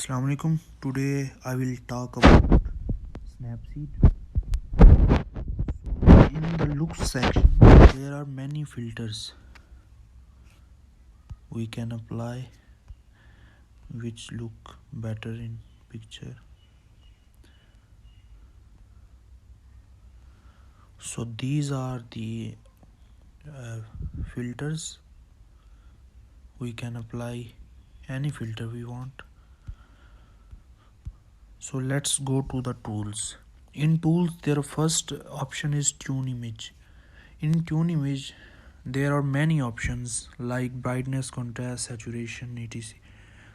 Assalamu alaikum. Today I will talk about Snapseed. In the looks section, there are many filters we can apply which look better in picture. So these are the filters. We can apply any filter we want. So let's go to the tools. In tools, their first option is tune image. In tune image, there are many options like brightness, contrast, saturation, etc.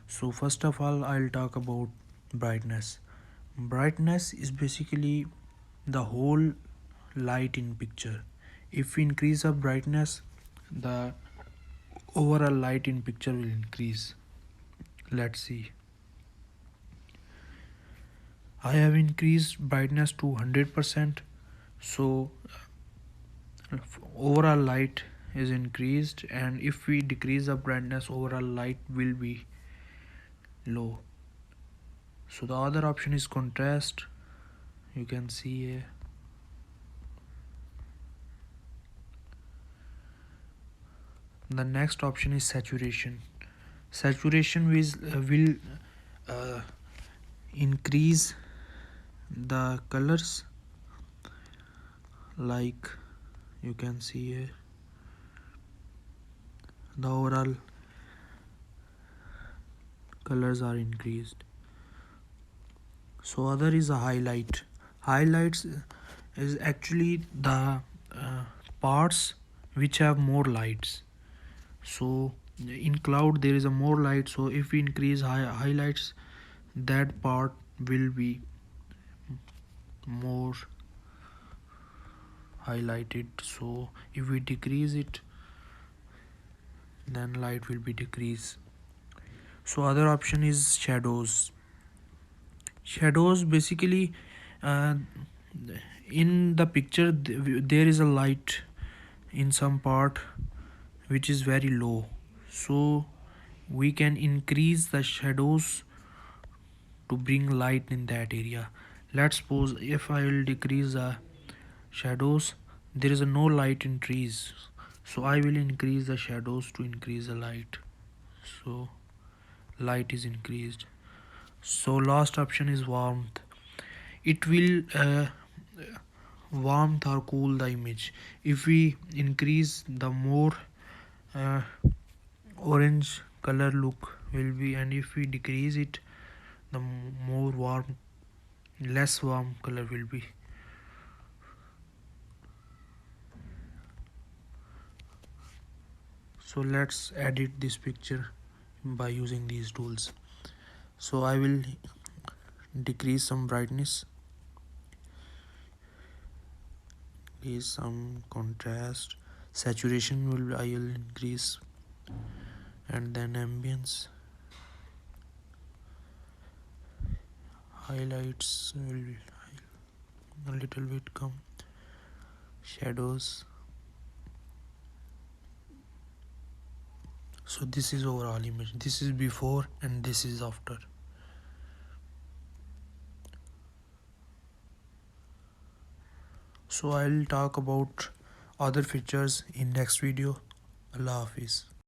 So first of all, I'll talk about brightness. Brightness is basically the whole light in picture. If we increase the brightness, the overall light in picture will increase. Let's see. I have increased brightness to 100%. So overall light is increased, and if we decrease the brightness, overall light will be low. So the other option is contrast. You can see here. The next option is saturation. Saturation will increase the colors, like you can see here. The overall colors are increased. So other is a highlight. Highlights is actually the parts which have more lights. So in cloud there is a more light, so if we increase highlights, that part will be more highlighted. So if we decrease it, then light will be decreased. So other option is shadows. Shadows basically, in the picture there is a light in some part which is very low, so we can increase the shadows to bring light in that area. Let's suppose if I will decrease the shadows, there is no light in trees, so I will increase the shadows to increase the light, so light is increased. So last option is warmth. It will warmth or cool the image. If we increase, the more uh, orange color look will be, and if we decrease it, the more warm, less warm color will be. So let's edit this picture by using these tools. So I will decrease some brightness, increase some contrast, saturation will I will increase, and then ambience, highlights will a little bit come, shadows. So this is overall image. This is before and this is after. So I'll talk about other features in next video. Allah Hafiz.